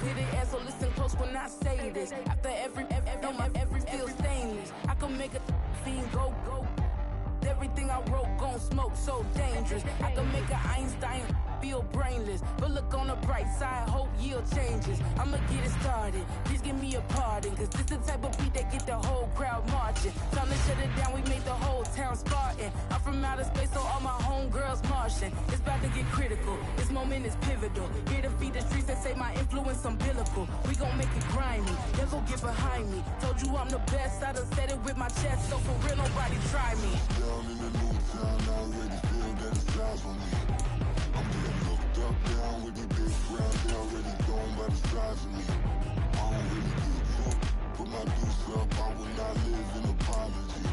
did it, and so listen close when I say this. After every feel stainless. I can make a fiend go. Everything I wrote gon' smoke, so dangerous. I can make an Einstein feel brainless. But look on the bright side, hope yield changes. I'ma get it started, please give me a pardon. Cause this the type of beat that get the whole crowd marching. Time to shut it down, we made the whole town Spartan. I'm from outer space, so all my homegirls Martian. It's about to get critical, this moment is pivotal. Here to feed the streets that say my influence umbilical. We gon' make it grimy, they'll go get behind me. Told you I'm the best, I done said it with my chest. So for real, nobody try me. Down in the new town, I already feel that it's time for me. I'm getting looked up, down with the big ground. They already gone by the size of me. I don't really give a fuck. Put my deuce up, I will not live in apology.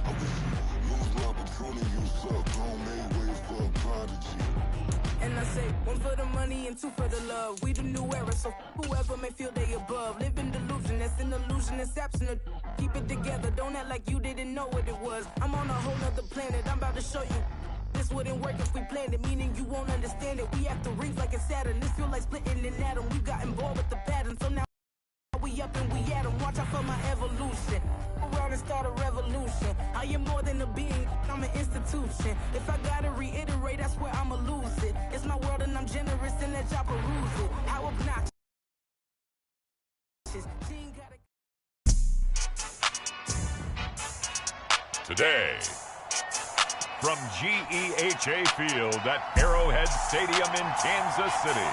I wish you lose my opportunity, you suck. Don't make way for a prodigy. And I say, one for the money and two for the love. We the new era, so whoever may feel they above. Live in delusion, that's an illusion, it's absent. Keep it together, don't act like you didn't know what it was. I'm on a whole nother planet, I'm about to show you. This wouldn't work if we planned it, meaning you won't understand it. We have to rings like it's Saturn, this feel like splitting an atom. We got involved with the pattern, so now we up and we at 'em. Watch out for my evolution. Around and start a revolution. I am more than a being, I'm an institution. If I gotta reiterate, that's where I'ma lose it. It's my world and I'm generous and that y'all peruse it. How obnoxious. Today, from GEHA Field at Arrowhead Stadium in Kansas City,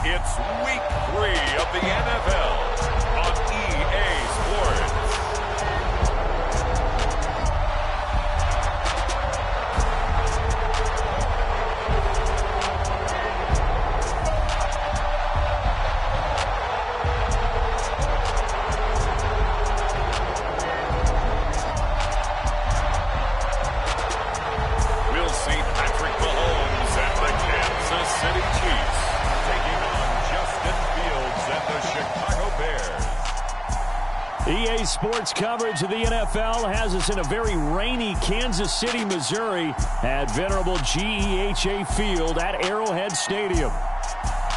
it's Week 3 of the NFL on EA Sports. EA Sports coverage of the NFL has us in a very rainy Kansas City, Missouri at venerable GEHA Field at Arrowhead Stadium.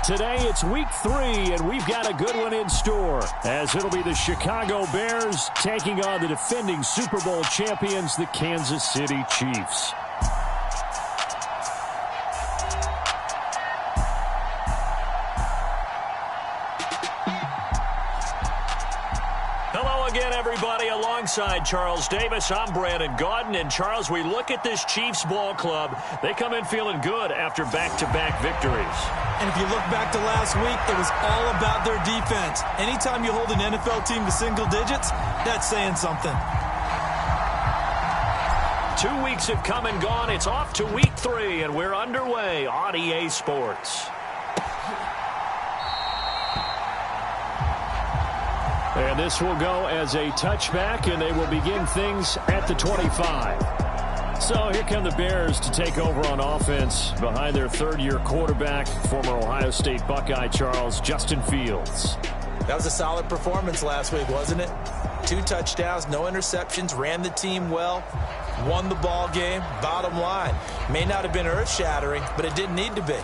Today it's Week 3, and we've got a good one in store, as it'll be the Chicago Bears taking on the defending Super Bowl champions, the Kansas City Chiefs. Everybody, alongside Charles Davis, I'm Brandon Gaudin. And Charles, we look at this Chiefs ball club. They come in feeling good after back-to-back victories. And if you look back to last week, it was all about their defense. Anytime you hold an NFL team to single digits, that's saying something. 2 weeks have come and gone. It's off to Week 3, and we're underway on EA Sports. And this will go as a touchback, and they will begin things at the 25. So here come the Bears to take over on offense behind their third-year quarterback, former Ohio State Buckeye Charles, Justin Fields. That was a solid performance last week, wasn't it? 2 touchdowns, no interceptions, ran the team well, won the ball game. Bottom line, may not have been earth-shattering, but it didn't need to be.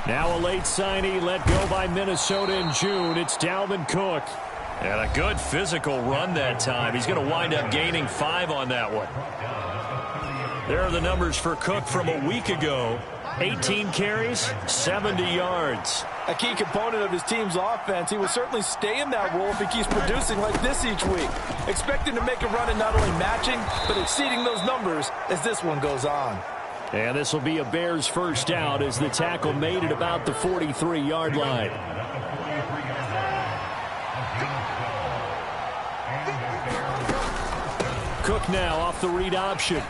Now a late signee let go by Minnesota in June. It's Dalvin Cook. And a good physical run that time. He's going to wind up gaining 5 on that one. There are the numbers for Cook from a week ago. 18 carries, 70 yards. A key component of his team's offense. He will certainly stay in that role if he keeps producing like this each week. Expecting to make a run and not only matching, but exceeding those numbers as this one goes on. And this will be a Bears first down as the tackle made at about the 43-yard line. Cook now off the read option.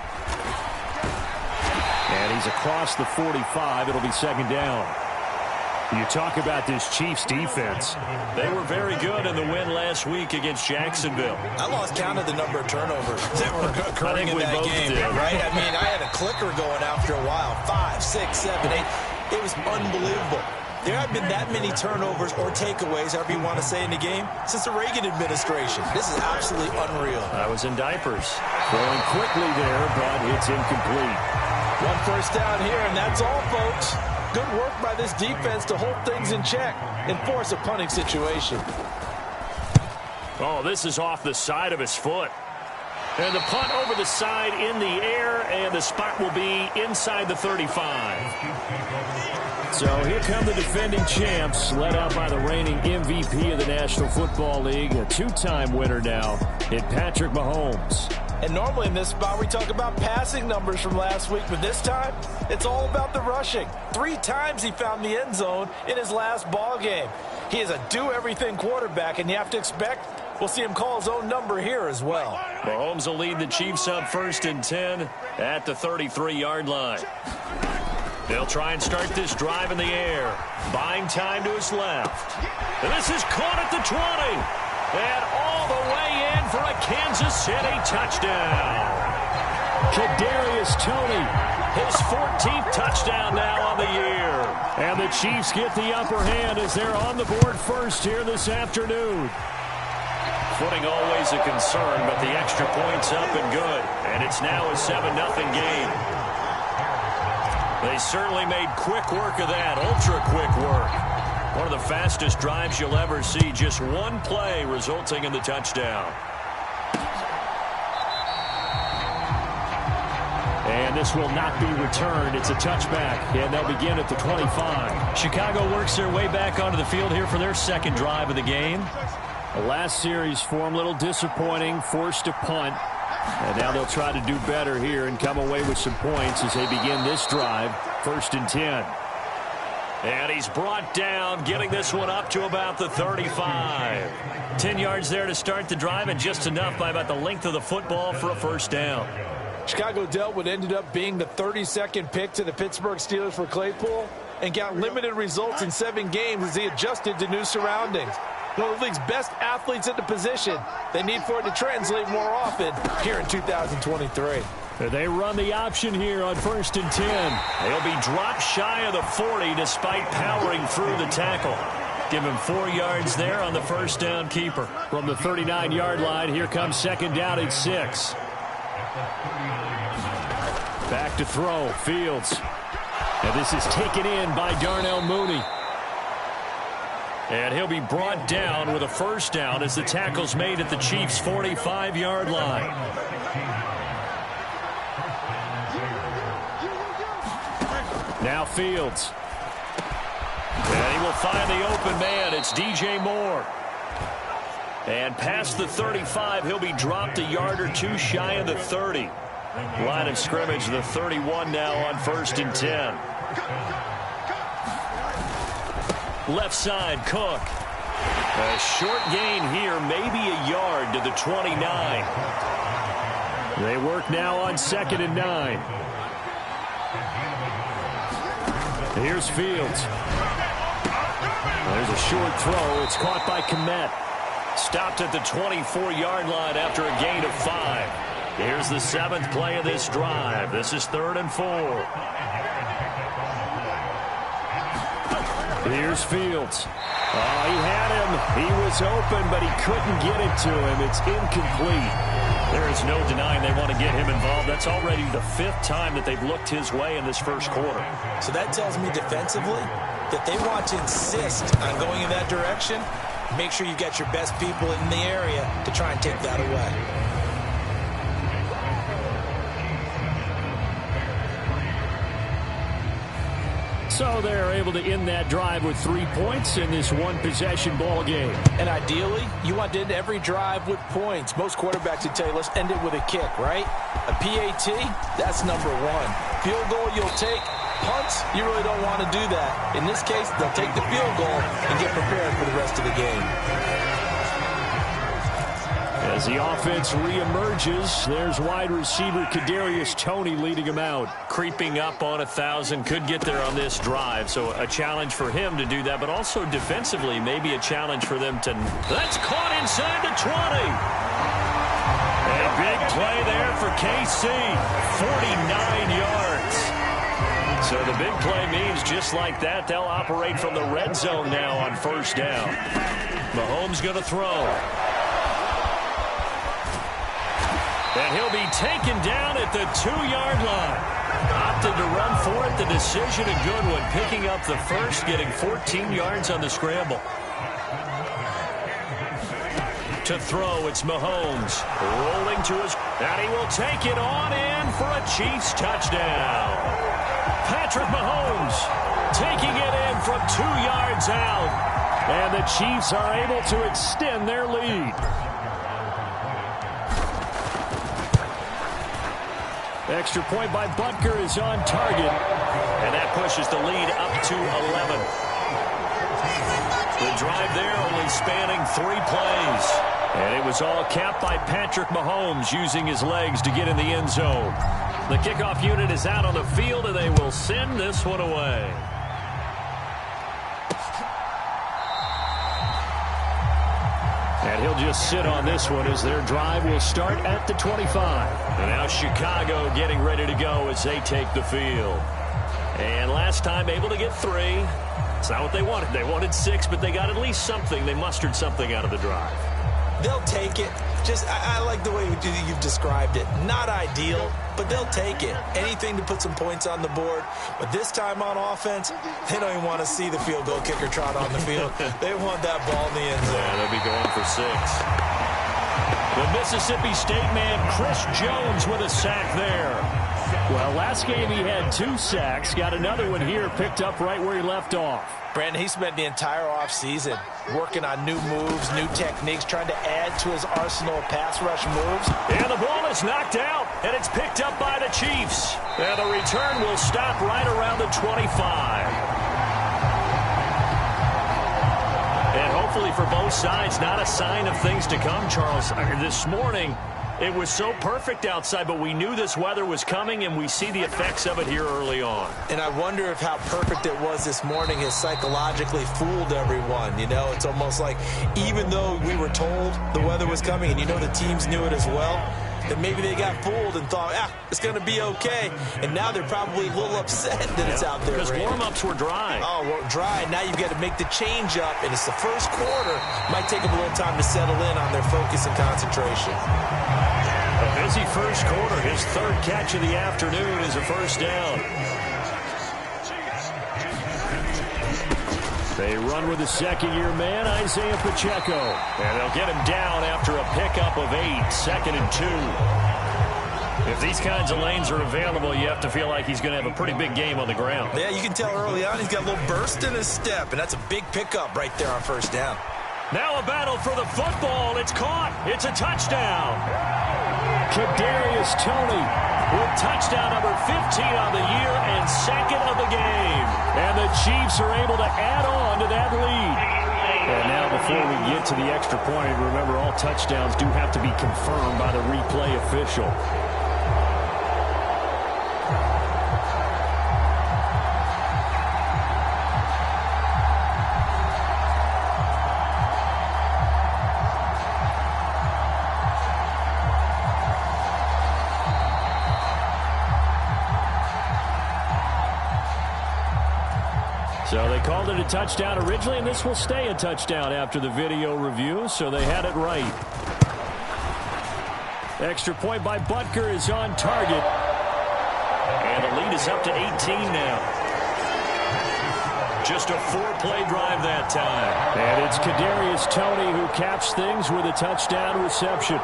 And he's across the 45. It'll be second down. You talk about this Chiefs defense. They were very good in the win last week against Jacksonville. I lost count of the number of turnovers that were occurring in that game, right? I mean, I had a clicker going after a while. 5, 6, 7, 8. It was unbelievable. There haven't been that many turnovers or takeaways, however you want to say, in the game since the Reagan administration. This is absolutely unreal. I was in diapers. Throwing quickly there, but it's incomplete. One first down here, and that's all, folks. Good work by this defense to hold things in check and force a punting situation. Oh, this is off the side of his foot. And the punt over the side in the air, and the spot will be inside the 35. So here come the defending champs, led out by the reigning MVP of the National Football League, a two-time winner now in Patrick Mahomes. And normally in this spot we talk about passing numbers from last week, but this time it's all about the rushing. 3 times he found the end zone in his last ball game. He is a do-everything quarterback, and you have to expect we'll see him call his own number here as well. Mahomes will lead the Chiefs up 1st and 10 at the 33-yard line. They'll try and start this drive in the air. Buying time to his left. And this is caught at the 20. And all the way in for a Kansas City touchdown. Kadarius Toney, his 14th touchdown now on the year. And the Chiefs get the upper hand as they're on the board first here this afternoon. Footing always a concern, but the extra point's up and good. And it's now a 7-0 game. They certainly made quick work of that, ultra-quick work. One of the fastest drives you'll ever see, just one play resulting in the touchdown. And this will not be returned. It's a touchback, and they'll begin at the 25. Chicago works their way back onto the field here for their second drive of the game. The last series for them, a little disappointing, forced to punt. And now they'll try to do better here and come away with some points as they begin this drive, 1st and 10. And he's brought down, getting this one up to about the 35. 10 yards there to start the drive, and just enough by about the length of the football for a first down. Chicago dealt what ended up being the 32nd pick to the Pittsburgh Steelers for Claypool and got limited results in 7 games as he adjusted to new surroundings. One of the league's best athletes at the position. They need for it to translate more often here in 2023. They run the option here on 1st and 10. They'll be dropped shy of the 40 despite powering through the tackle. Give him 4 yards there on the first down keeper. From the 39-yard line, here comes 2nd down and 6. Back to throw, Fields. And this is taken in by Darnell Mooney. And he'll be brought down with a first down as the tackle's made at the Chiefs' 45-yard line. Now Fields. And he will find the open man. It's DJ Moore. And past the 35, he'll be dropped a yard or 2 shy of the 30. Line of scrimmage, the 31 now on 1st and 10. Left side, Cook. A short gain here, maybe a yard to the 29. They work now on 2nd and 9. Here's Fields. There's a short throw. It's caught by Komet. Stopped at the 24-yard line after a gain of 5. Here's the 7th play of this drive. This is 3rd and 4. Here's Fields. Oh, he had him. He was open, but he couldn't get it to him. It's incomplete. There is no denying they want to get him involved. That's already the 5th time that they've looked his way in this first quarter. So that tells me defensively that they want to insist on going in that direction. Make sure you get your best people in the area to try and take that away. So they're able to end that drive with 3 points in this one-possession ball game. And ideally, you want to end every drive with points. Most quarterbacks would tell you, let's end it with a kick, right? A PAT, that's number 1. Field goal you'll take. Punts, you really don't want to do that. In this case, they'll take the field goal and get prepared for the rest of the game. As the offense reemerges, there's wide receiver Kadarius Toney leading him out. Creeping up on 1,000, could get there on this drive. So a challenge for him to do that, but also defensively, maybe a challenge for them to... That's caught inside the 20. A big play there for KC. 49 yards. So the big play means just like that, they'll operate from the red zone now on first down. Mahomes going to throw. And he'll be taken down at the 2-yard line. Opted to run for it. The decision a good one. Picking up the first, getting 14 yards on the scramble. To throw, it's Mahomes. Rolling to his... And he will take it on in for a Chiefs touchdown. Patrick Mahomes taking it in from 2 yards out. And the Chiefs are able to extend their lead. Extra point by Butker is on target. And that pushes the lead up to 11. The drive there only spanning 3 plays. And it was all capped by Patrick Mahomes using his legs to get in the end zone. The kickoff unit is out on the field, and they will send this one away. And he'll just sit on this one as their drive will start at the 25. And now Chicago getting ready to go as they take the field. And last time able to get 3. It's not what they wanted. They wanted 6, but they got at least something. They mustered something out of the drive. They'll take it. I like the way you've described it. Not ideal, but they'll take it. Anything to put some points on the board. But this time on offense, they don't even want to see the field goal kicker trot on the field. They want that ball in the end zone. Yeah, they'll be going for 6. The Mississippi State man, Chris Jones, with a sack there. Well, last game he had 2 sacks. Got another one here, picked up right where he left off. Brandon, he spent the entire offseason working on new moves, new techniques, trying to add to his arsenal of pass rush moves. And the ball is knocked out, and it's picked up by the Chiefs. And the return will stop right around the 25. And hopefully for both sides, not a sign of things to come, Charles. This morning, it was so perfect outside, but we knew this weather was coming, and we see the effects of it here early on. And I wonder if how perfect it was this morning has psychologically fooled everyone. You know, it's almost like even though we were told the weather was coming, and you know the teams knew it as well, that maybe they got fooled and thought, it's going to be okay. And now they're probably a little upset that it's out there. Because warm-ups were dry. Oh, well, dry. Now you've got to make the change up, and it's the first quarter. Might take them a little time to settle in on their focus and concentration. A busy first quarter. His 3rd catch of the afternoon is a first down. They run with the second-year man, Isaiah Pacheco. And they'll get him down after a pickup of 8, 2nd and 2. If these kinds of lanes are available, you have to feel like he's going to have a pretty big game on the ground. Yeah, you can tell early on he's got a little burst in his step, and that's a big pickup right there on first down. Now a battle for the football. It's caught. It's a touchdown. Kadarius Toney with touchdown number 15 on the year and 2nd of the game. And the Chiefs are able to add on to that lead. And now before we get to the extra point, remember all touchdowns do have to be confirmed by the replay official. So they called it a touchdown originally, and this will stay a touchdown after the video review, so they had it right. Extra point by Butker is on target. And the lead is up to 18 now. Just a 4-play drive that time. And it's Kadarius Toney who caps things with a touchdown reception.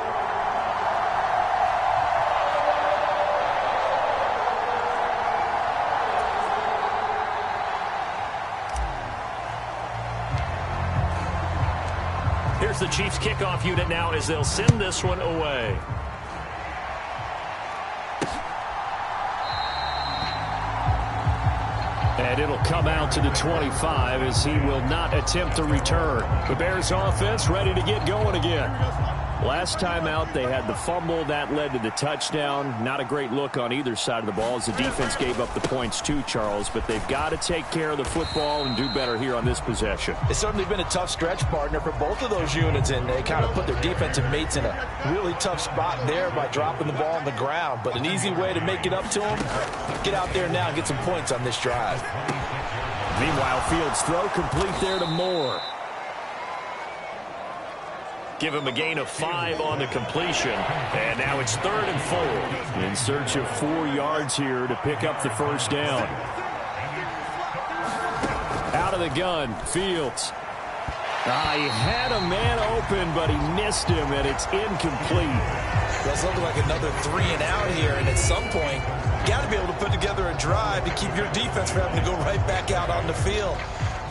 Here's the Chiefs kickoff unit now as they'll send this one away. And it'll come out to the 25 as he will not attempt to return. The Bears offense ready to get going again. Last time out, they had the fumble. That led to the touchdown. Not a great look on either side of the ball as the defense gave up the points too, Charles. But they've got to take care of the football and do better here on this possession. It's certainly been a tough stretch, partner, for both of those units, and they kind of put their defensive mates in a really tough spot there by dropping the ball on the ground. But an easy way to make it up to them, get out there now and get some points on this drive. Meanwhile, Fields' throw complete there to Moore. Give him a gain of 5 on the completion. And now it's 3rd and 4. In search of 4 yards here to pick up the first down. Out of the gun, Fields. He had a man open, but he missed him, and it's incomplete. That's looking like another 3 and out here, and at some point, you got to be able to put together a drive to keep your defense from having to go right back out on the field.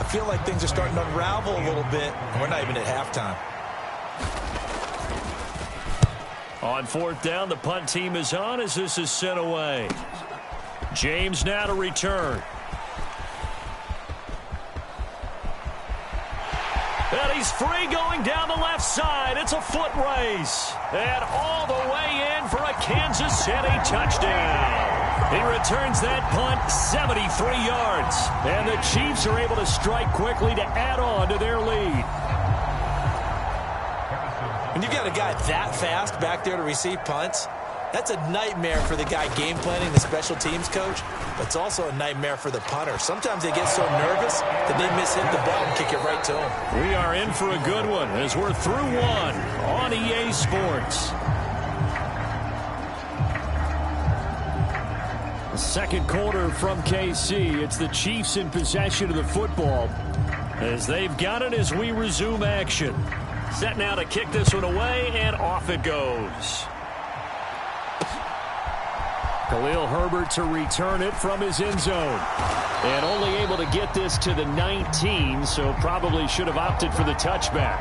I feel like things are starting to unravel a little bit, and we're not even at halftime. On 4th down, the punt team is on as this is sent away. James now to return. And he's free going down the left side. It's a foot race. And all the way in for a Kansas City touchdown. He returns that punt 73 yards. And the Chiefs are able to strike quickly to add on to their lead. When you've got a guy that fast back there to receive punts, that's a nightmare for the guy game planning, the special teams coach, but it's also a nightmare for the punter. Sometimes they get so nervous that they mishit the ball and kick it right to them. We are in for a good one as we're through 1 on EA Sports. The second quarter from KC. It's the Chiefs in possession of the football as they've got it as we resume action. Set now to kick this one away, and off it goes. Khalil Herbert to return it from his end zone. And only able to get this to the 19, so probably should have opted for the touchback.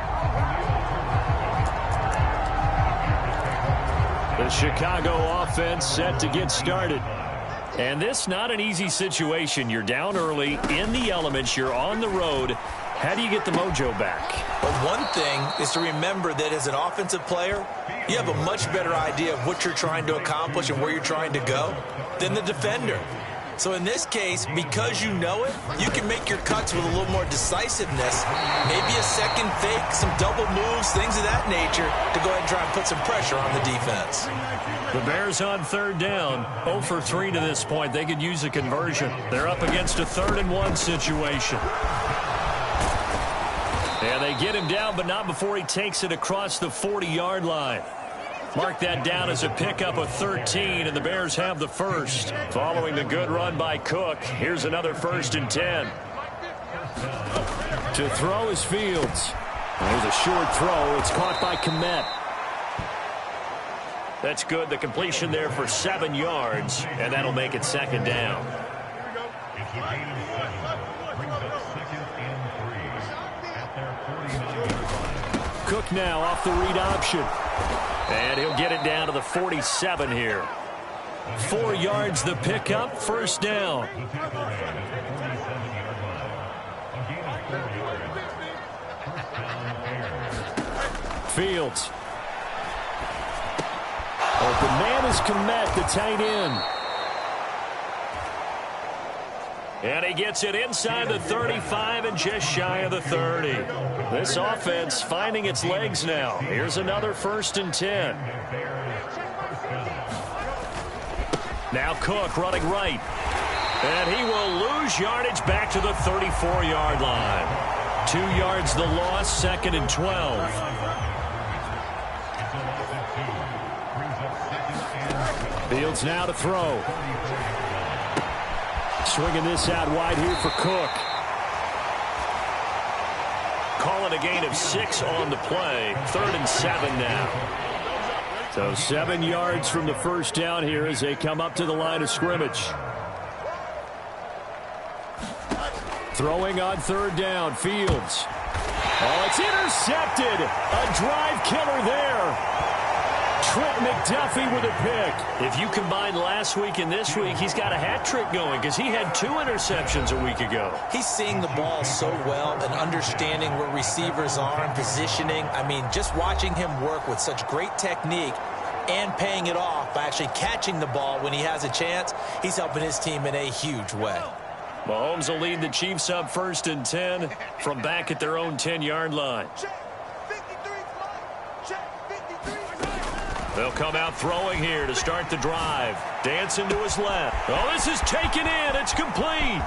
The Chicago offense set to get started. And this not an easy situation. You're down early, in the elements, you're on the road. How do you get the mojo back? But one thing is to remember that as an offensive player, you have a much better idea of what you're trying to accomplish and where you're trying to go than the defender. So in this case, because you know it, you can make your cuts with a little more decisiveness, maybe a second fake, some double moves, things of that nature, to go ahead and try and put some pressure on the defense. The Bears on 3rd down, 0 for 3 to this point. They could use a conversion. They're up against a 3rd and 1 situation. And they get him down, but not before he takes it across the 40-yard line. Mark that down as a pickup of 13, and the Bears have the first. Following the good run by Cook, here's another 1st and 10. To throw is Fields. There's a short throw. It's caught by Komet. That's good. The completion there for 7 yards, and that'll make it 2nd down. Cook now off the read option. And he'll get it down to the 47 here. 4 yards the pickup, 1st down. Fields. Open man is Komet, the tight end. And he gets it inside the 35 and just shy of the 30. This offense finding its legs now. Here's another 1st and 10. Now Cook running right. And he will lose yardage back to the 34-yard line. 2 yards the loss, 2nd and 12. Fields now to throw. Swinging this out wide here for Cook. Call it a gain of 6 on the play. 3rd and 7 now. So 7 yards from the 1st down here as they come up to the line of scrimmage. Throwing on 3rd down, Fields. Oh, it's intercepted. A drive killer there. Trent McDuffie with a pick. If you combine last week and this week, he's got a hat trick going because he had 2 interceptions a week ago. He's seeing the ball so well and understanding where receivers are and positioning. I mean, just watching him work with such great technique and paying it off by actually catching the ball when he has a chance, he's helping his team in a huge way. Mahomes will lead the Chiefs up 1st and 10 from back at their own 10-yard line. They'll come out throwing here to start the drive. Dancing to his left. Oh, this is taken in. It's complete.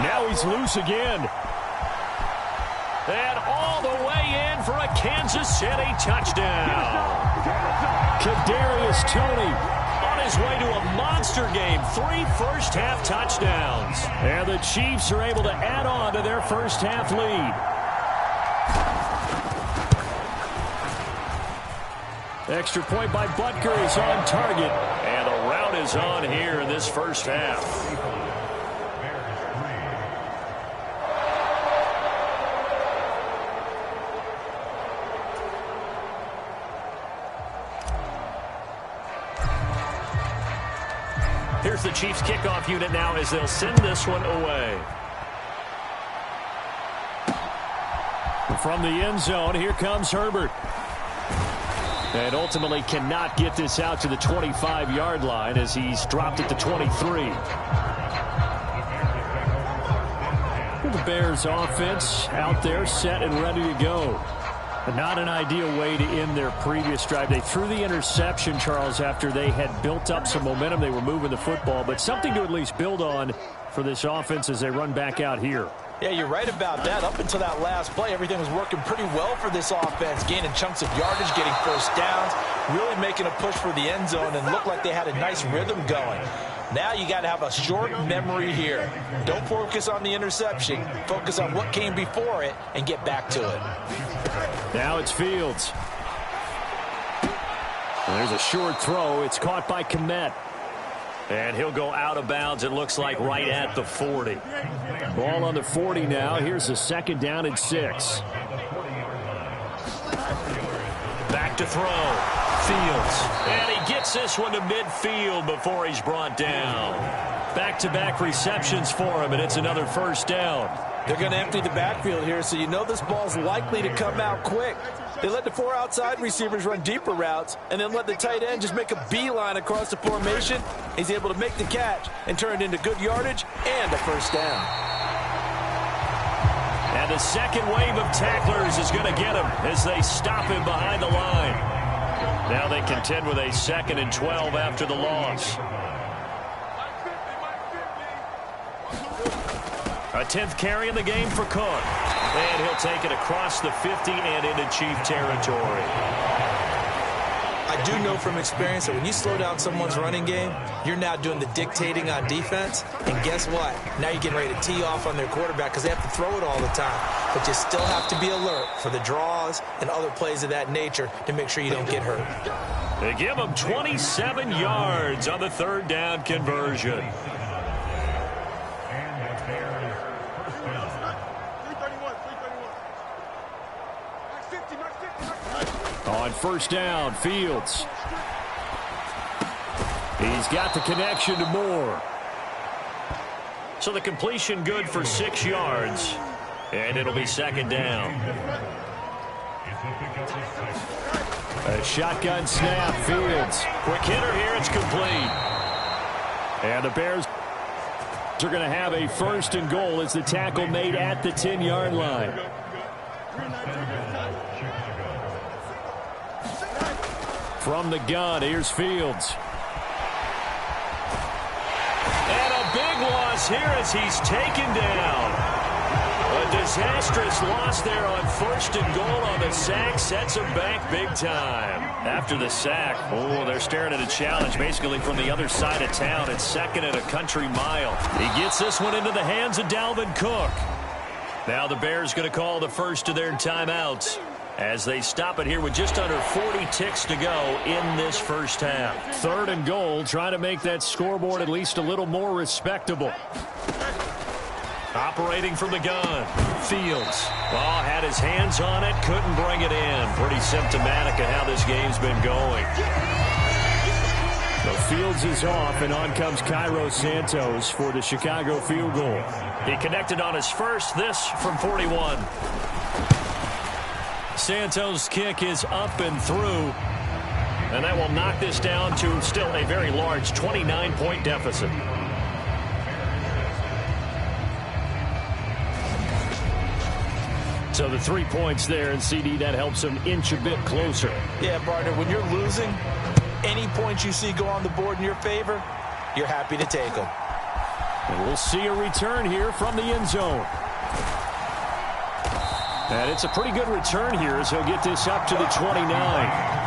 Now he's loose again. And all the way in for a Kansas City touchdown. Kadarius Toney On his way to a monster game. 3 first-half touchdowns. And the Chiefs are able to add on to their first-half lead. Extra point by Butker is on target. And the route is on here in this first half. Here's the Chiefs kickoff unit now as they'll send this one away. From the end zone, here comes Herbert. And ultimately cannot get this out to the 25-yard line as he's dropped at the 23. The Bears offense out there set and ready to go. But not an ideal way to end their previous drive. They threw the interception, Charles, after they had built up some momentum. They were moving the football, but something to at least build on for this offense as they run back out here. Yeah, you're right about that. Up until that last play, everything was working pretty well for this offense, gaining chunks of yardage, getting first downs, really making a push for the end zone, and looked like they had a nice rhythm going. Now you got to have a short memory here. Don't focus on the interception. Focus on what came before it and get back to it. Now it's Fields. And there's a short throw. It's caught by Komet. And he'll go out of bounds, it looks like, right at the 40. Ball on the 40 now. Here's the 2nd down and 6. Back to throw. Fields. And he gets this one to midfield before he's brought down. Back-to-back receptions for him, and it's another first down. They're going to empty the backfield here, so you know this ball's likely to come out quick. They let the 4 outside receivers run deeper routes and then let the tight end just make a beeline across the formation. He's able to make the catch and turn it into good yardage and a first down. And the second wave of tacklers is going to get him as they stop him behind the line. Now they contend with a 2nd and 12 after the loss. A 10th carry in the game for Cook. And he'll take it across the 50 and into Chief territory. I do know from experience that when you slow down someone's running game, you're now doing the dictating on defense. And guess what? Now you're getting ready to tee off on their quarterback because they have to throw it all the time. But you still have to be alert for the draws and other plays of that nature to make sure you don't get hurt. They give him 27 yards on the 3rd down conversion. On 1st down, Fields. He's got the connection to Moore. So the completion good for 6 yards. And it'll be 2nd down. A shotgun snap, Fields. Quick hitter here, it's complete. And the Bears are going to have a 1st and goal as the tackle made at the 10-yard line. From the gun, here's Fields. And a big loss here as he's taken down. A disastrous loss there on 1st and goal on the sack. Sets him back big time. After the sack, they're staring at a challenge basically from the other side of town. It's 2nd and a country mile. He gets this one into the hands of Dalvin Cook. Now the Bears going to call the first of their timeouts as they stop it here with just under 40 ticks to go in this first half. 3rd and goal, trying to make that scoreboard at least a little more respectable. Operating from the gun. Fields. Well, had his hands on it, couldn't bring it in. Pretty symptomatic of how this game's been going. The Fields is off, and on comes Cairo Santos for the Chicago field goal. He connected on his first, this from 41. Santos' kick is up and through, and that will knock this down to still a very large 29-point deficit. So the 3 points there, and CD, that helps him inch a bit closer. Yeah, partner, when you're losing, any points you see go on the board in your favor, you're happy to take them. And we'll see a return here from the end zone. And it's a pretty good return here as he'll get this up to the 29.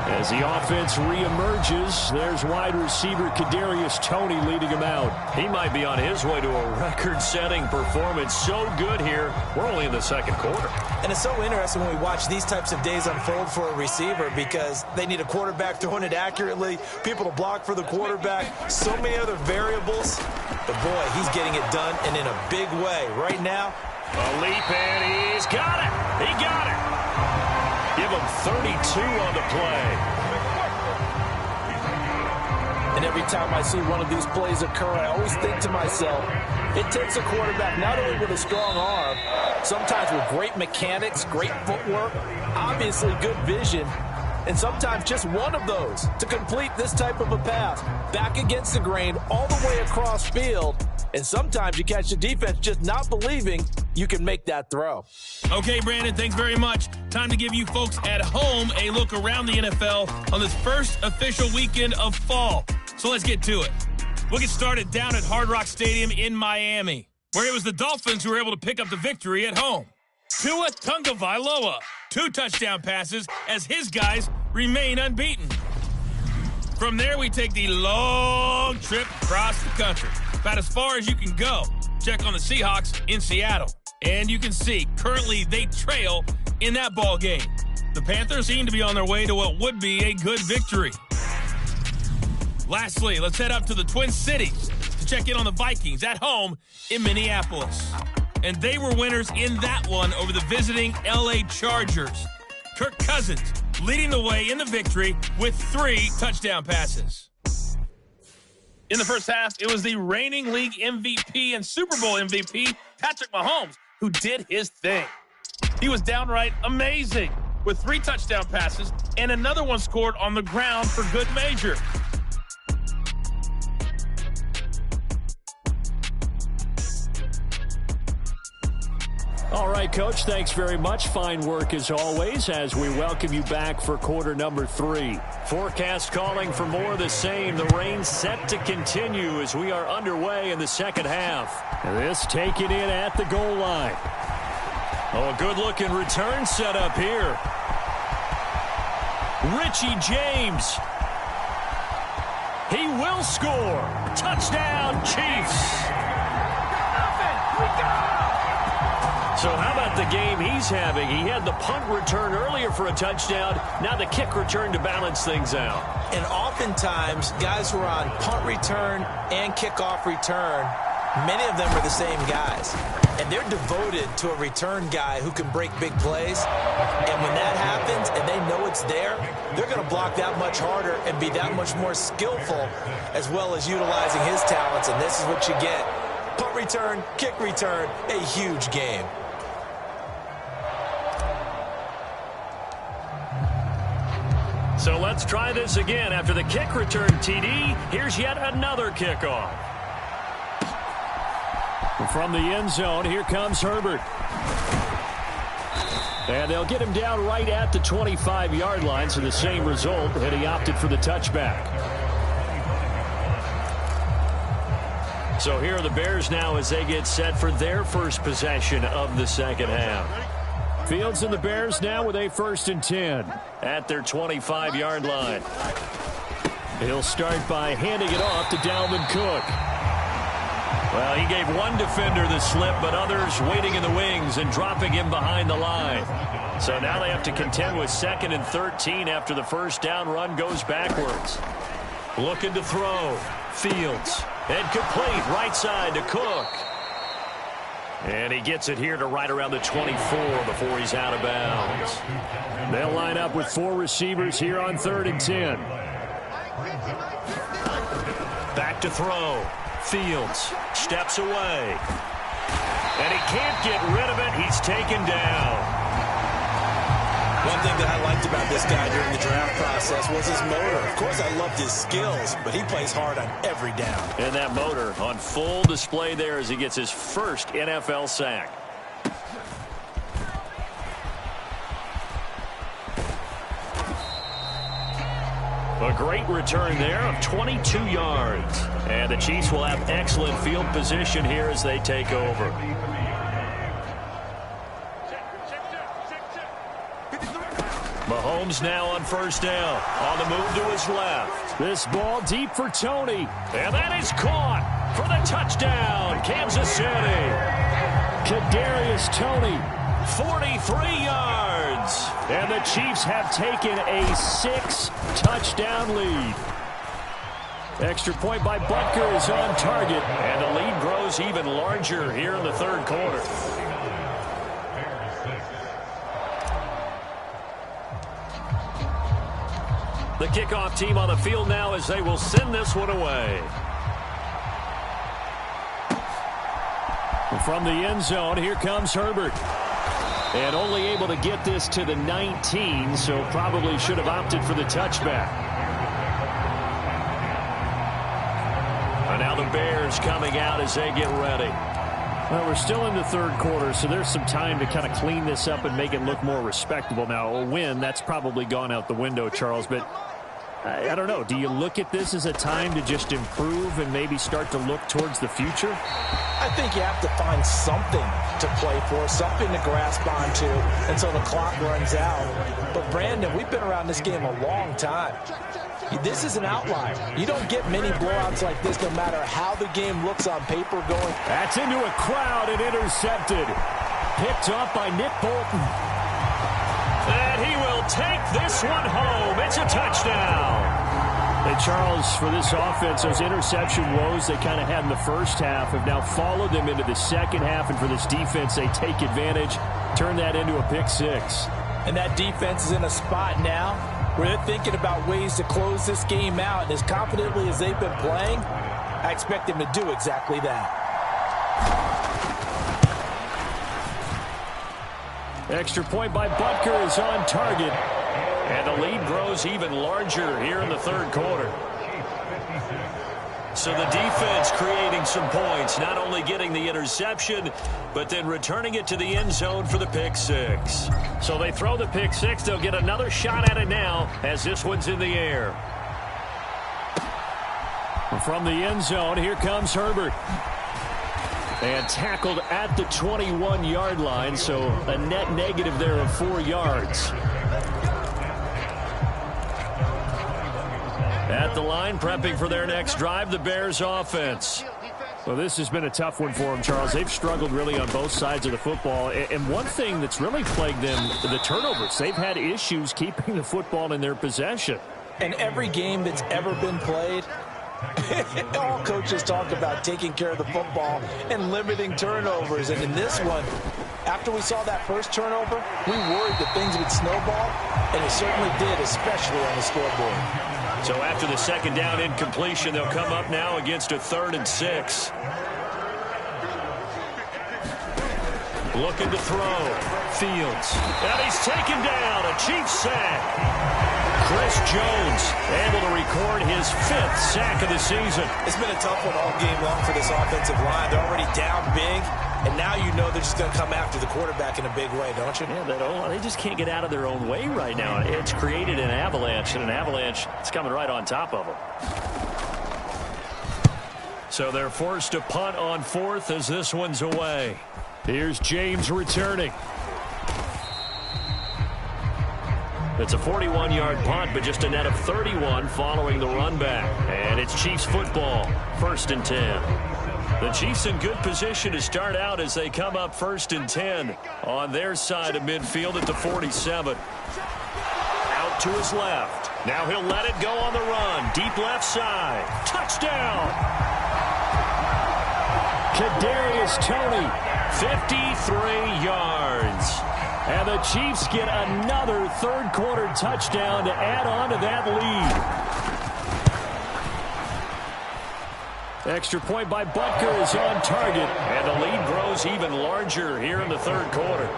As the offense reemerges, there's wide receiver Kadarius Toney leading him out. He might be on his way to a record-setting performance. So good here. We're only in the second quarter. And it's so interesting when we watch these types of days unfold for a receiver because they need a quarterback throwing it accurately, people to block for the quarterback, so many other variables. But, boy, he's getting it done and in a big way. Right now, a leap, and he's got it. He got it. Give him 32 on the play. And every time I see one of these plays occur, I always think to myself, it takes a quarterback not only with a strong arm, sometimes with great mechanics, great footwork, obviously good vision, and sometimes just one of those to complete this type of a pass. Back against the grain, all the way across field, and sometimes you catch the defense just not believing you can make that throw. Okay, Brandon, thanks very much. Time to give you folks at home a look around the NFL on this first official weekend of fall. So let's get to it. We'll get started down at Hard Rock Stadium in Miami, where it was the Dolphins who were able to pick up the victory at home. Tua Tagovailoa, 2 touchdown passes as his guys remain unbeaten. From there, we take the long trip across the country, about as far as you can go. Check on the Seahawks in Seattle. And you can see, currently they trail in that ball game. The Panthers seem to be on their way to what would be a good victory. Lastly, let's head up to the Twin Cities to check in on the Vikings at home in Minneapolis. And they were winners in that one over the visiting LA Chargers. Kirk Cousins leading the way in the victory with 3 touchdown passes. In the first half, it was the reigning league MVP and Super Bowl MVP, Patrick Mahomes, who did his thing. He was downright amazing with 3 touchdown passes and another one scored on the ground for good measure. All right, Coach, thanks very much. Fine work as always as we welcome you back for quarter number 3. Forecast calling for more of the same. The rain set to continue as we are underway in the second half. This taken in at the goal line. Oh, a good-looking return set up here. Richie James. He will score. Touchdown, Chiefs. So how about the game he's having? He had the punt return earlier for a touchdown. Now the kick return to balance things out. And oftentimes, guys who are on punt return and kickoff return, many of them are the same guys. And they're devoted to a return guy who can break big plays. And when that happens and they know it's there, they're going to block that much harder and be that much more skillful as well as utilizing his talents. And this is what you get. Punt return, kick return, a huge game. So let's try this again. After the kick return, TD, here's yet another kickoff. From the end zone, here comes Herbert. And they'll get him down right at the 25-yard line, so the same result, and he opted for the touchback. So here are the Bears now as they get set for their first possession of the second half. Fields and the Bears now with a 1st and 10 at their 25-yard line. He'll start by handing it off to Dalvin Cook. Well, he gave one defender the slip, but others waiting in the wings and dropping him behind the line. So now they have to contend with 2nd and 13 after the first down run goes backwards. Looking to throw. Fields. And complete right side to Cook. And he gets it here to right around the 24 before he's out of bounds. They'll line up with 4 receivers here on 3rd and 10. Back to throw. Fields steps away. And he can't get rid of it. He's taken down. One thing that I liked about this guy during the draft process was his motor. Of course, I loved his skills, but he plays hard on every down. And that motor on full display there as he gets his first NFL sack. A great return there of 22 yards. And the Chiefs will have excellent field position here as they take over. Mahomes now on 1st down. On the move to his left. This ball deep for Tony. And that is caught for the touchdown. Kansas City. Kadarius Toney. 43 yards. And the Chiefs have taken a 6-touchdown lead. Extra point by Butker is on target. And the lead grows even larger here in the 3rd quarter. The kickoff team on the field now as they will send this one away. From the end zone, here comes Herbert. And only able to get this to the 19, so probably should have opted for the touchback. And now the Bears coming out as they get ready. Well, we're still in the 3rd quarter, so there's some time to kind of clean this up and make it look more respectable. Now, a win, that's probably gone out the window, Charles, but I don't know. Do you look at this as a time to just improve and maybe start to look towards the future? I think you have to find something to play for, something to grasp onto until the clock runs out. But, Brandon, we've been around this game a long time. This is an outlier. You don't get many blowouts like this no matter how the game looks on paper going. That's into a crowd and intercepted. Picked up by Nick Bolton. And he will take this one home. It's a touchdown. Hey, Charles, for this offense, those interception woes they kind of had in the first half have now followed them into the second half. And for this defense, they take advantage, turn that into a pick 6. And that defense is in a spot now where they're thinking about ways to close this game out. And as confidently as they've been playing, I expect them to do exactly that. Extra point by Butker is on target. And the lead grows even larger here in the 3rd quarter. So the defense creating some points, not only getting the interception, but then returning it to the end zone for the pick 6. So they throw the pick 6. They'll get another shot at it now as this one's in the air. From the end zone, here comes Herbert. And tackled at the 21-yard line, so a net negative there of 4 yards. At the line, prepping for their next drive, the Bears offense. Well, this has been a tough one for them, Charles. They've struggled really on both sides of the football. And one thing that's really plagued them, the turnovers. They've had issues keeping the football in their possession. And every game that's ever been played, all coaches talk about taking care of the football and limiting turnovers. And in this one, after we saw that first turnover, we worried that things would snowball, and it certainly did, especially on the scoreboard. So after the second down incompletion, they'll come up now against a 3rd and 6. Looking to throw. Fields. And he's taken down. A Chiefs sack. Chris Jones able to record his 5th sack of the season. It's been a tough one all game long for this offensive line. They're already down big, and now you know they're just going to come after the quarterback in a big way, don't you? Yeah, they just can't get out of their own way right now. It's created an avalanche, and an avalanche is coming right on top of them. So they're forced to punt on 4th as this one's away. Here's James returning. It's a 41-yard punt, but just a net of 31 following the run back. And it's Chiefs football, 1st and 10. The Chiefs in good position to start out as they come up 1st and 10 on their side of midfield at the 47. Out to his left. Now he'll let it go on the run. Deep left side. Touchdown! Kadarius Toney, 53 yards. And the Chiefs get another third-quarter touchdown to add on to that lead. Extra point by Butker is on target. And the lead grows even larger here in the third quarter.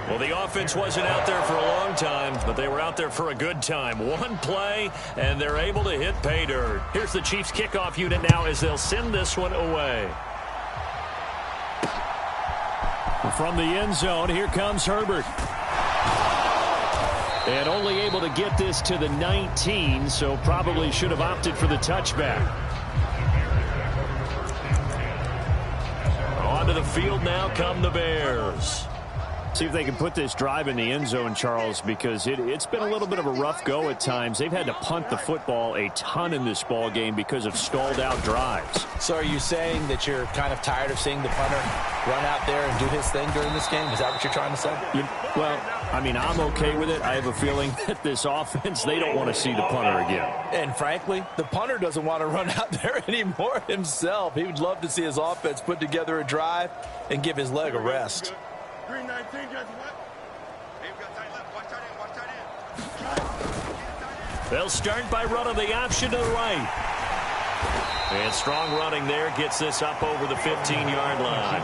Well, the offense wasn't out there for a long time, but they were out there for a good time. One play, and they're able to hit pay dirt. Here's the Chiefs kickoff unit now as they'll send this one away. From the end zone, here comes Herbert. And only able to get this to the 19, so probably should have opted for the touchback. Onto the field now come the Bears. See if they can put this drive in the end zone, Charles, because it's been a little bit of a rough go at times. They've had to punt the football a ton in this ball game because of stalled out drives. So are you saying that you're kind of tired of seeing the punter run out there and do his thing during this game? Is that what you're trying to say? Well, I mean, I'm okay with it. I have a feeling that this offense, they don't want to see the punter again. And frankly, the punter doesn't want to run out there anymore himself. He would love to see his offense put together a drive and give his leg a rest. 319, guys, what? Hey, we got tight left. Watch tight end. They'll start by running the option to the right. And strong running there gets this up over the 15-yard line.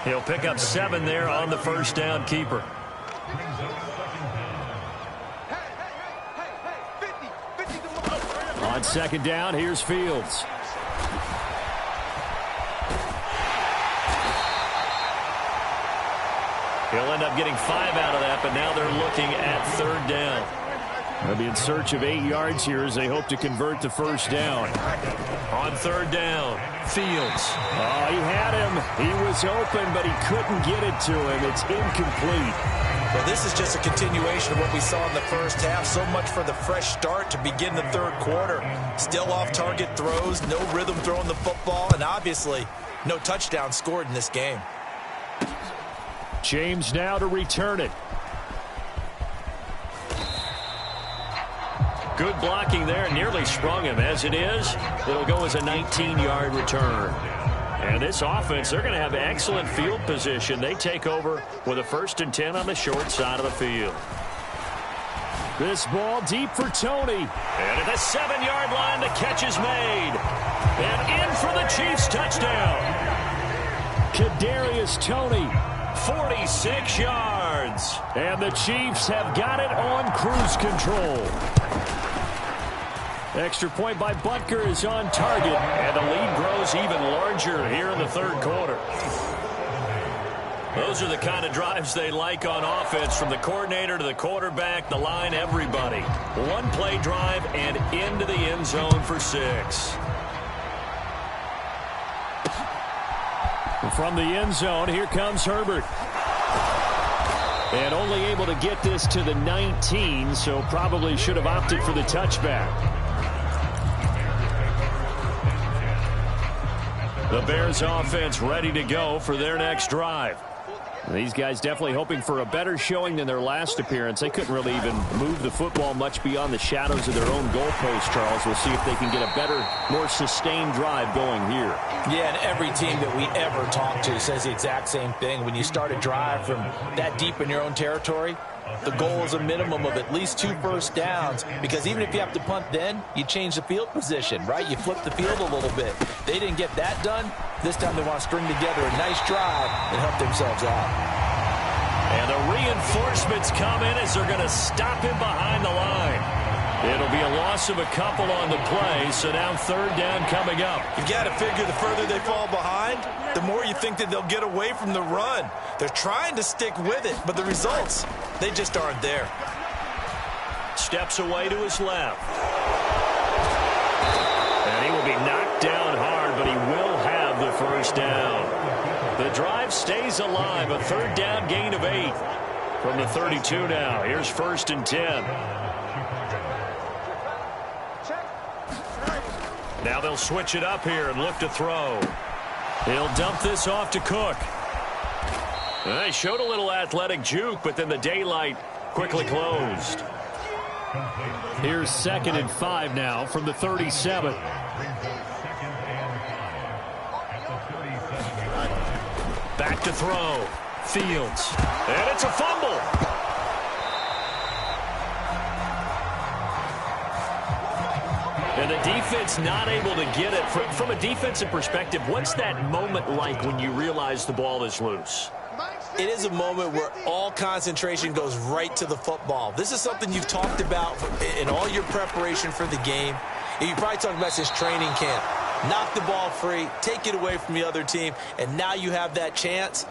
He'll pick up 7 there on the first down keeper. On second down, here's Fields. He'll end up getting 5 out of that, but now they're looking at third down. They'll be in search of 8 yards here as they hope to convert the first down. On third down, Fields. Oh, he had him. He was open, but he couldn't get it to him. It's incomplete. Well, this is just a continuation of what we saw in the first half. So much for the fresh start to begin the third quarter. Still off-target throws, no rhythm throwing the football, and obviously no touchdown scored in this game. James now to return it. Good blocking there, nearly sprung him. As it is, it'll go as a 19-yard return. And this offense, they're going to have excellent field position. They take over with a 1st and 10 on the short side of the field. This ball deep for Toney. And at the 7-yard line, the catch is made. And in for the Chiefs touchdown. Kadarius Toney. 46 yards. And the Chiefs have got it on cruise control. Extra point by Butker is on target. And the lead grows even larger here in the third quarter. Those are the kind of drives they like on offense, from the coordinator to the quarterback, the line, everybody. One play drive and into the end zone for 6. From the end zone, here comes Herbert. And only able to get this to the 19, so probably should have opted for the touchback. The Bears offense ready to go for their next drive. These guys definitely hoping for a better showing than their last appearance. They couldn't really even move the football much beyond the shadows of their own goalpost, Charles. We'll see if they can get a better, more sustained drive going here. Yeah, and every team that we ever talk to says the exact same thing. When you start a drive from that deep in your own territory, the goal is a minimum of at least 2 first downs, because even if you have to punt then, you change the field position, right? You flip the field a little bit. They didn't get that done. This time they want to string together a nice drive and help themselves out. And the reinforcements come in as they're going to stop him behind the line. It'll be a loss of a couple on the play, so now third down coming up. You've got to figure the further they fall behind, the more you think that they'll get away from the run. They're trying to stick with it, but the results, they just aren't there. Steps away to his left. And he will be knocked down hard, but he will have the first down. The drive stays alive, a third down gain of 8. From the 32 now, here's 1st and 10. Now they'll switch it up here and look to throw. He'll dump this off to Cook. They showed a little athletic juke, but then the daylight quickly closed. Here's 2nd and 5 now from the 37. Back to throw. Fields. And it's a fumble. And the defense not able to get it. From a defensive perspective, what's that moment like when you realize the ball is loose? It is a moment where all concentration goes right to the football. This is something you've talked about in all your preparation for the game. And you probably talked about since training camp. Knock the ball free, take it away from the other team, and now you have that chance.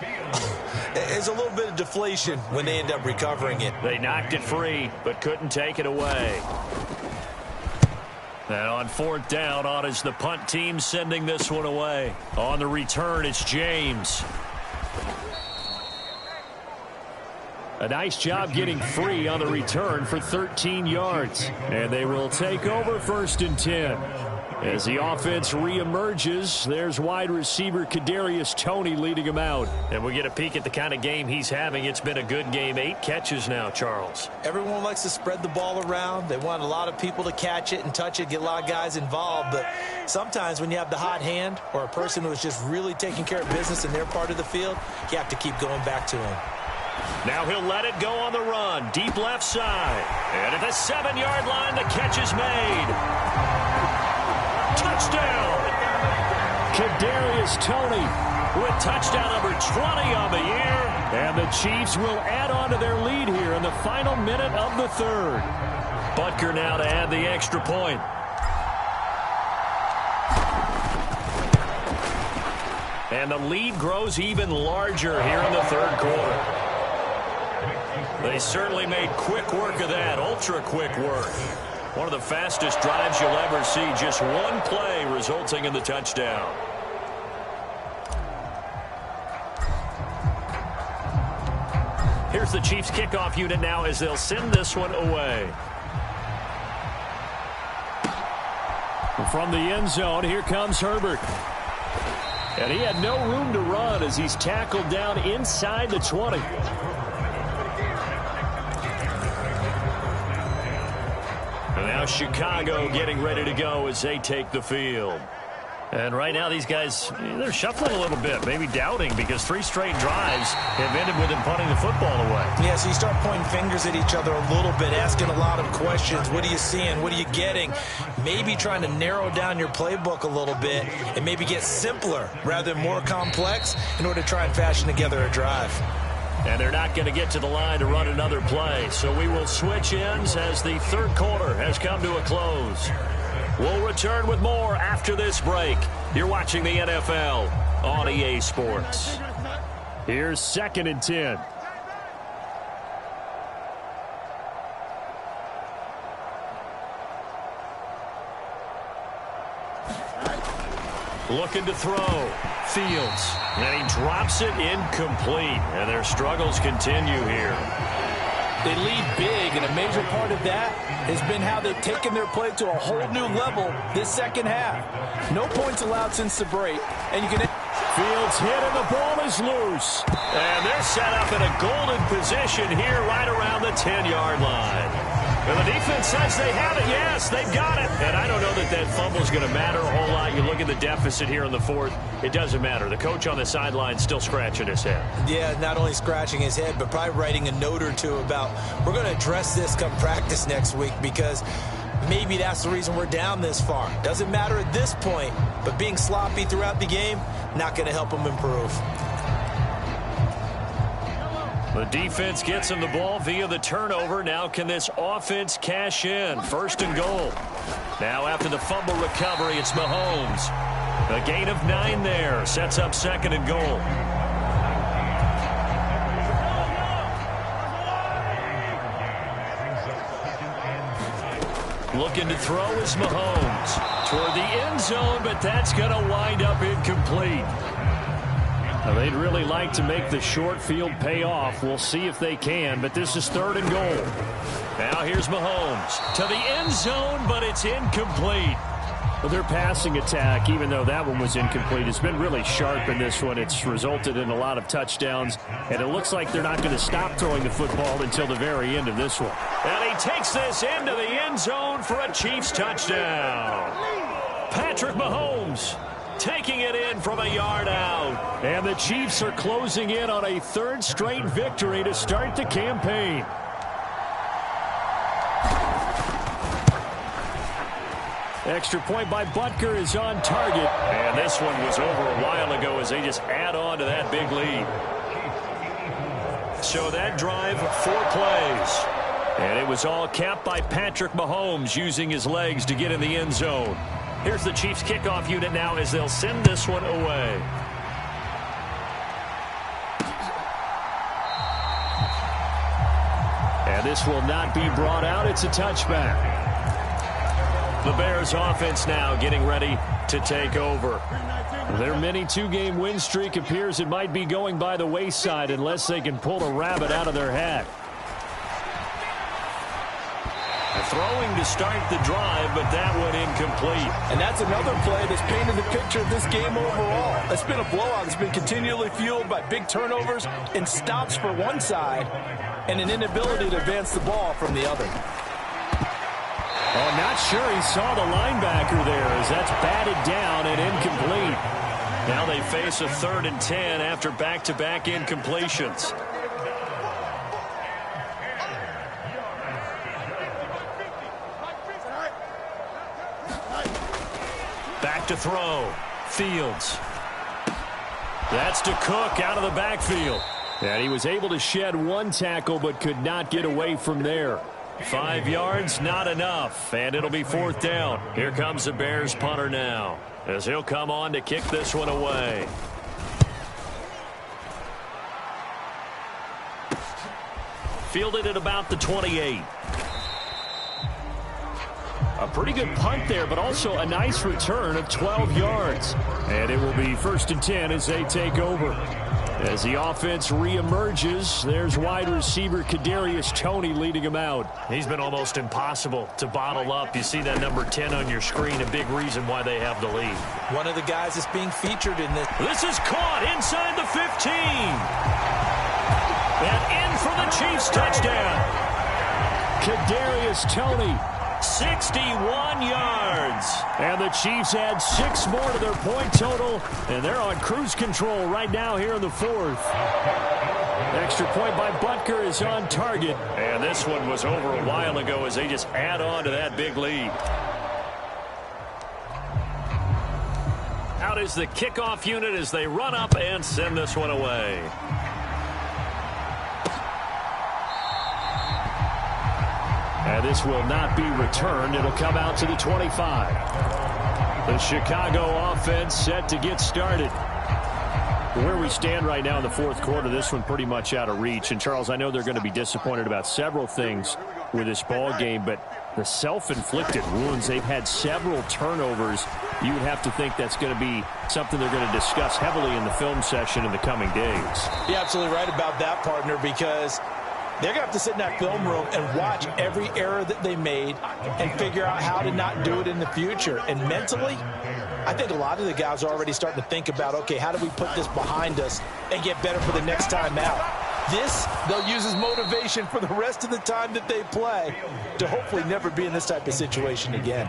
There's a little bit of deflation when they end up recovering it. They knocked it free, but couldn't take it away. And on 4th down, on is the punt team sending this one away. On the return, it's James. A nice job getting free on the return for 13 yards. And they will take over 1st and 10. As the offense reemerges, there's wide receiver Kadarius Toney leading him out. And we get a peek at the kind of game he's having. It's been a good game. 8 catches now, Charles. Everyone likes to spread the ball around. They want a lot of people to catch it and touch it, get a lot of guys involved. But sometimes when you have the hot hand or a person who is just really taking care of business in their part of the field, you have to keep going back to him. Now he'll let it go on the run. Deep left side. And at the 7-yard line, the catch is made. Touchdown! Kadarius Toney with touchdown number 20 on the year. And the Chiefs will add on to their lead here in the final minute of the 3rd. Butker now to add the extra point. And the lead grows even larger here in the 3rd quarter. They certainly made quick work of that, ultra-quick work. One of the fastest drives you'll ever see, just one play resulting in the touchdown. Here's the Chiefs kickoff unit now as they'll send this one away. From the end zone, here comes Herbert. And he had no room to run as he's tackled down inside the 20. And now Chicago getting ready to go as they take the field. And right now these guys, they're shuffling a little bit, maybe doubting, because 3 straight drives have ended with them punting the football away. Yeah, so you start pointing fingers at each other a little bit, asking a lot of questions. What are you seeing? What are you getting? Maybe trying to narrow down your playbook a little bit and maybe get simpler rather than more complex in order to try and fashion together a drive. And they're not going to get to the line to run another play. So we will switch ends as the 3rd quarter has come to a close. We'll return with more after this break. You're watching the NFL on EA Sports. Here's 2nd and 10. Looking to throw. Fields. And he drops it incomplete. And their struggles continue here. They lead big, and a major part of that has been how they've taken their play to a whole new level this 2nd half. No points allowed since the break, and you can... Fields hit, and the ball is loose. And they're set up in a golden position here right around the 10-yard line. And the defense says they have it. Yes, they've got it. And I don't know that that fumble is going to matter a whole lot. You look at the deficit here in the 4th. It doesn't matter. The coach on the sideline still scratching his head. Yeah, not only scratching his head, but probably writing a note or two about, we're going to address this come practice next week, because maybe that's the reason we're down this far. Doesn't matter at this point, but being sloppy throughout the game, not going to help them improve. The defense gets him the ball via the turnover. Now can this offense cash in? 1st and goal. Now after the fumble recovery, it's Mahomes. A gain of 9 there. Sets up 2nd and goal. Looking to throw is Mahomes. Toward the end zone, but that's going to wind up incomplete. They'd really like to make the short field pay off. We'll see if they can, but this is 3rd and goal. Now here's Mahomes to the end zone, but it's incomplete. Well, their passing attack, even though that one was incomplete, has been really sharp in this one. It's resulted in a lot of touchdowns, and it looks like they're not going to stop throwing the football until the very end of this one. And he takes this into the end zone for a Chiefs touchdown. Patrick Mahomes taking it in from a yard out. And the Chiefs are closing in on a third straight victory to start the campaign. Extra point by Butker is on target. And this one was over a while ago as they just add on to that big lead. So that drive, 4 plays. And it was all capped by Patrick Mahomes using his legs to get in the end zone. Here's the Chiefs kickoff unit now as they'll send this one away. And this will not be brought out. It's a touchback. The Bears offense now getting ready to take over. Their mini 2-game win streak appears it might be going by the wayside unless they can pull a rabbit out of their hat. Throwing to start the drive, but that one incomplete. And that's another play that's painted the picture of this game overall. It's been a blowout. It's been continually fueled by big turnovers and stops for one side and an inability to advance the ball from the other. Oh, not sure he saw the linebacker there as that's batted down and incomplete. Now they face a 3rd and 10 after back-to-back incompletions. Back to throw. Fields. That's to Cook out of the backfield. And he was able to shed 1 tackle but could not get away from there. 5 yards, not enough, and it'll be 4th down. Here comes the Bears punter now, as he'll come on to kick this one away. Fielded at about the 28. A pretty good punt there, but also a nice return of 12 yards. And it will be 1st and 10 as they take over. As the offense reemerges, there's wide receiver Kadarius Toney leading him out. He's been almost impossible to bottle up. You see that number 10 on your screen, a big reason why they have the lead. One of the guys that's being featured in this. This is caught inside the 15. And in for the Chiefs touchdown. Kadarius Toney. 61 yards. And the Chiefs add 6 more to their point total, and they're on cruise control right now here in the 4th. Extra point by Butker is on target. And this one was over a while ago as they just add on to that big lead. Out is the kickoff unit as they run up and send this one away. And this will not be returned. It'll come out to the 25. The Chicago offense set to get started. Where we stand right now in the 4th quarter, this one pretty much out of reach. And, Charles, I know they're going to be disappointed about several things with this ball game, but the self-inflicted wounds, they've had several turnovers. You would have to think that's going to be something they're going to discuss heavily in the film session in the coming days. You're absolutely right about that, partner, because they're going to have to sit in that film room and watch every error that they made and figure out how to not do it in the future. And mentally, I think a lot of the guys are already starting to think about, okay, how do we put this behind us and get better for the next time out? This, they'll use as motivation for the rest of the time that they play to hopefully never be in this type of situation again.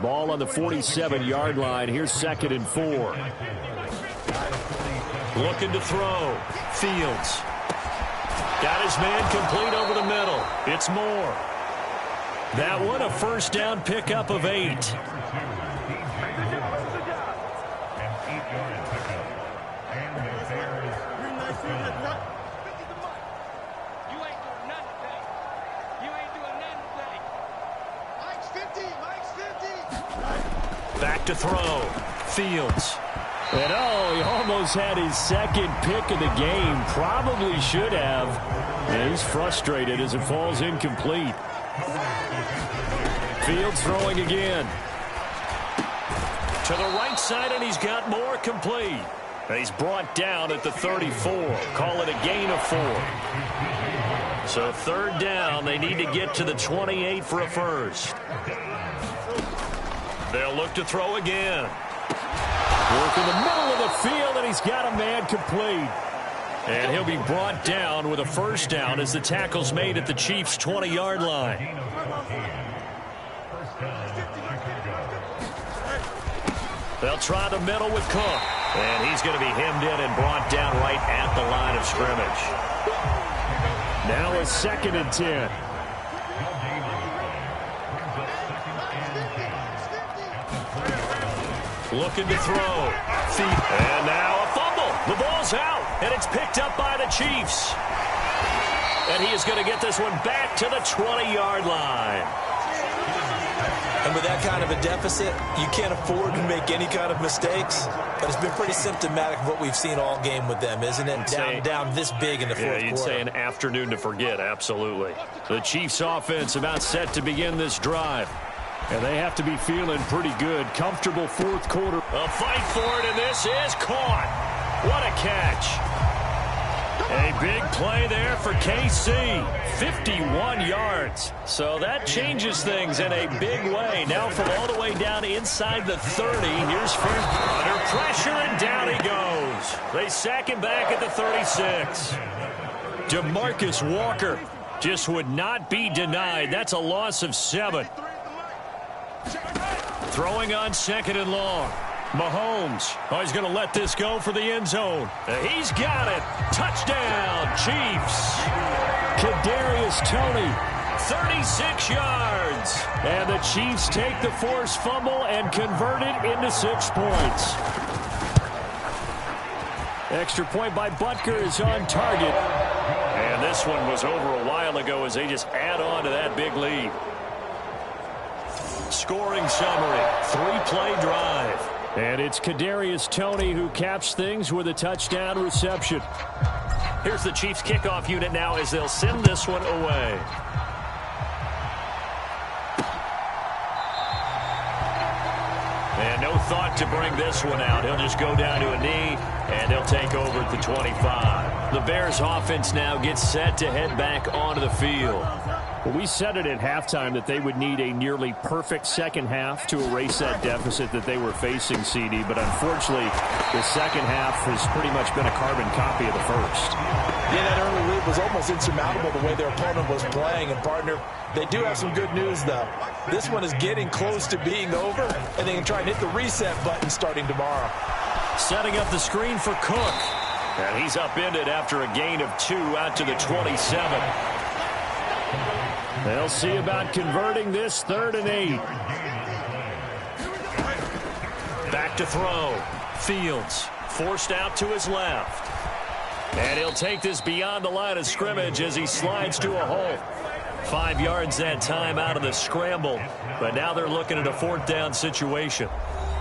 Ball on the 47-yard line. Here's 2nd and 4. Looking to throw. Fields. Got his man complete over the middle. It's Moore. That one a 1st down pickup of 8. Back to throw. Fields. And he almost had his 2nd pick of the game. Probably should have. And he's frustrated as it falls incomplete. Fields throwing again. To the right side, and he's got more complete. And he's brought down at the 34. Call it a gain of 4. So 3rd down, they need to get to the 28 for a first. They'll look to throw again. Work in the middle of the field, and he's got a man complete. And he'll be brought down with a first down as the tackle's made at the Chiefs' 20-yard line. They'll try the middle with Cook. And he's going to be hemmed in and brought down right at the line of scrimmage. Now a 2nd and 10. Looking to throw. And now a fumble. The ball's out, and it's picked up by the Chiefs. And he is going to get this one back to the 20-yard line. And with that kind of a deficit, you can't afford to make any kind of mistakes. But it's been pretty symptomatic of what we've seen all game with them, isn't it? Down this big in the fourth quarter. You'd say an afternoon to forget, absolutely. The Chiefs offense about set to begin this drive. And they have to be feeling pretty good. Comfortable fourth quarter. A fight for it, and this is caught. What a catch. A big play there for KC. 51 yards. So that changes things in a big way. Now from all the way down inside the 30. Here's first under pressure, and down he goes. They sack him back at the 36. DeMarcus Walker just would not be denied. That's a loss of 7. Throwing on 2nd and long. Mahomes. Oh, he's going to let this go for the end zone. He's got it. Touchdown, Chiefs. Kadarius Toney. 36 yards. And the Chiefs take the forced fumble and convert it into 6 points. Extra point by Butker is on target. And this one was over a while ago as they just add on to that big lead. Scoring summary, 3-play drive. And it's Kadarius Toney who caps things with a touchdown reception. Here's the Chiefs kickoff unit now as they'll send this one away. And no thought to bring this one out. He'll just go down to a knee, and he'll take over at the 25. The Bears offense now gets set to head back onto the field. Well, we said it at halftime that they would need a nearly perfect second half to erase that deficit that they were facing, CD. But unfortunately, the second half has pretty much been a carbon copy of the first. Yeah, that early lead was almost insurmountable the way their opponent was playing. And, partner, they do have some good news, though. This one is getting close to being over, and they can try and hit the reset button starting tomorrow. Setting up the screen for Cook. And he's upended after a gain of 2 out to the 27. They'll see about converting this 3rd and 8. Back to throw. Fields forced out to his left. And he'll take this beyond the line of scrimmage as he slides to a hole. 5 yards that time out of the scramble. But now they're looking at a 4th down situation.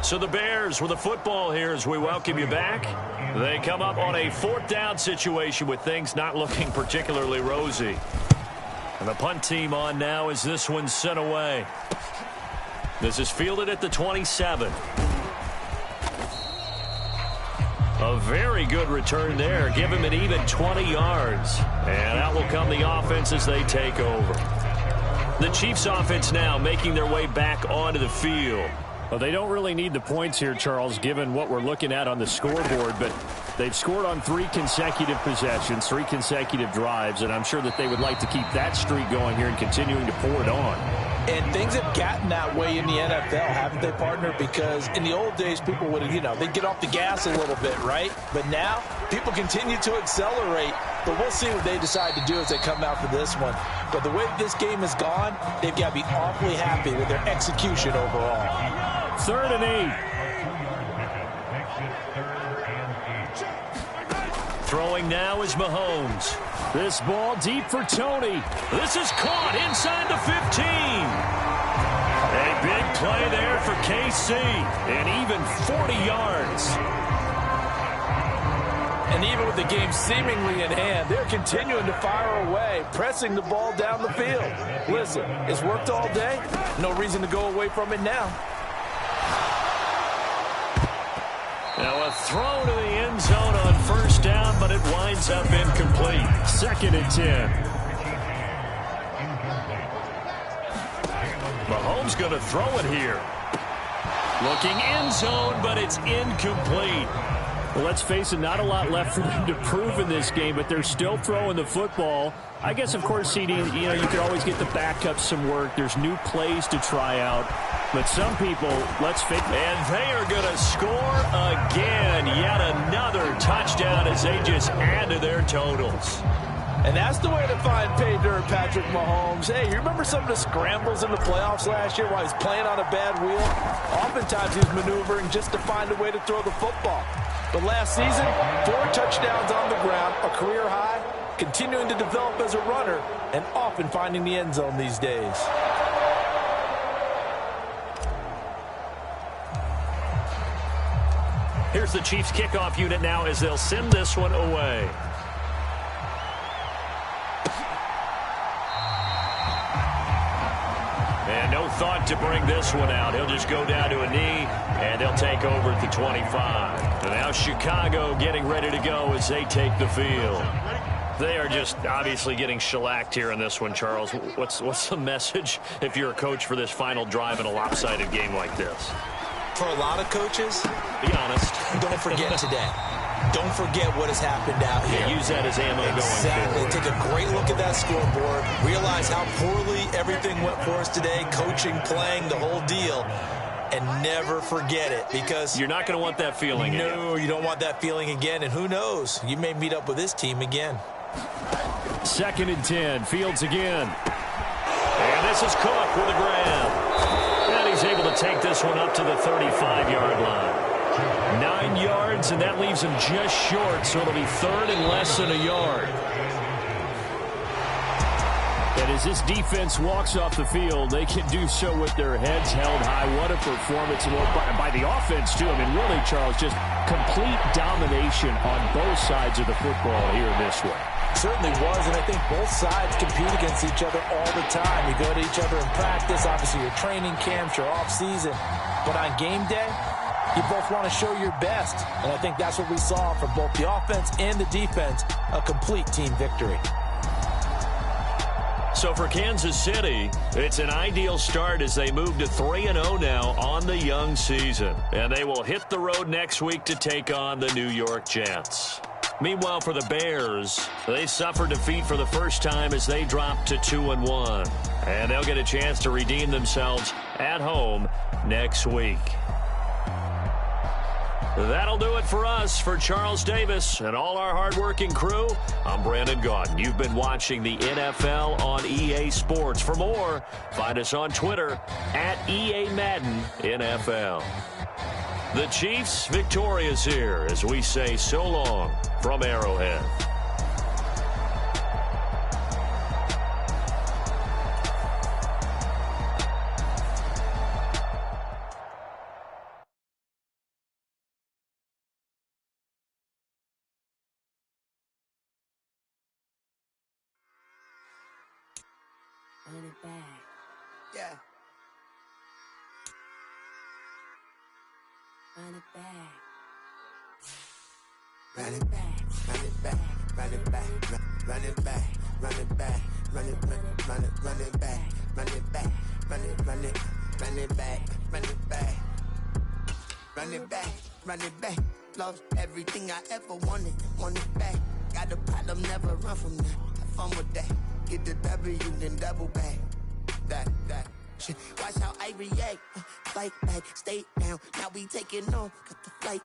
So the Bears with the football here as we welcome you back. They come up on a 4th down situation with things not looking particularly rosy. And the punt team on now as this one's sent away. This is fielded at the 27. A very good return there. Give him an even 20 yards. And out will come the offense as they take over. The Chiefs offense now making their way back onto the field. Well, they don't really need the points here, Charles, given what we're looking at on the scoreboard. But they've scored on 3 consecutive possessions, 3 consecutive drives, and I'm sure that they would like to keep that streak going here and continuing to pour it on. And things have gotten that way in the NFL, haven't they, partner? Because in the old days, people would, they'd get off the gas a little bit, right? But now, people continue to accelerate. But we'll see what they decide to do as they come out for this one. But the way this game has gone, they've got to be awfully happy with their execution overall. 3rd and 8. Throwing now is Mahomes. This ball deep for Toney. This is caught inside the 15. A big play there for KC. And even 40 yards. And even with the game seemingly in hand, they're continuing to fire away, pressing the ball down the field. Listen, it's worked all day. No reason to go away from it now. Now a throw to the end zone on 1st down, but it winds up incomplete. 2nd and 10. Mahomes going to throw it here. Looking end zone, but it's incomplete. Well, let's face it, not a lot left for them to prove in this game, but they're still throwing the football. I guess, of course, CD, you can always get the backups some work. There's new plays to try out. But some people, let's face it. And they are going to score again. Yet another touchdown as they just add to their totals. And that's the way to find pay dirt, Patrick Mahomes. Hey, you remember some of the scrambles in the playoffs last year while he's playing on a bad wheel? Oftentimes he's maneuvering just to find a way to throw the football. But last season, 4 touchdowns on the ground, a career high, continuing to develop as a runner, and often finding the end zone these days. Here's the Chiefs kickoff unit now as they'll send this one away. And no thought to bring this one out. He'll just go down to a knee, and they'll take over at the 25. And now Chicago getting ready to go as they take the field. They are just obviously getting shellacked here in this one, Charles. What's the message if you're a coach for this final drive in a lopsided game like this? For a lot of coaches, be honest. Don't forget today. Don't forget what has happened out here. Yeah, use that as ammo going forward. Take a great look at that scoreboard. Realize how poorly everything went for us today. Coaching, playing, the whole deal. And never forget it, because you're not going to want that feeling again. No, you don't want that feeling again. And who knows? You may meet up with this team again. 2nd and 10. Fields again. And this is Cook with a grab. And he's able to take this one up to the 35-yard line. 9 yards, and that leaves him just short, so it'll be 3rd and less than a yard. And as this defense walks off the field, they can do so with their heads held high. What a performance by the offense, too. I mean, really, Charles, just complete domination on both sides of the football here this way. Certainly was, and I think both sides compete against each other all the time. You go to each other in practice, obviously your training camps, your off-season. But on game day, you both want to show your best. And I think that's what we saw from both the offense and the defense, a complete team victory. So for Kansas City, it's an ideal start as they move to 3-0 now on the young season. And they will hit the road next week to take on the New York Jets. Meanwhile, for the Bears, they suffered defeat for the first time as they dropped to 2-1. And they'll get a chance to redeem themselves at home next week. That'll do it for us. For Charles Davis and all our hardworking crew, I'm Brandon Gaudin. You've been watching the NFL on EA Sports. For more, find us on Twitter at EA Madden NFL. The Chiefs victorious here as we say so long from Arrowhead. Run it back. Yeah. Run it back. Run it back. Run it back. Run it back. Run it back. Run it back. Run it back. Run it back. Run it back. Run it back. Run it back. Run it back. Run it back. Lost everything I ever wanted. Want it back. Got a problem, never run from that. Have fun with that. Get the W, then double back. That shit. Watch how I react. Fight back, stay down. Now we taking on. Got the flight.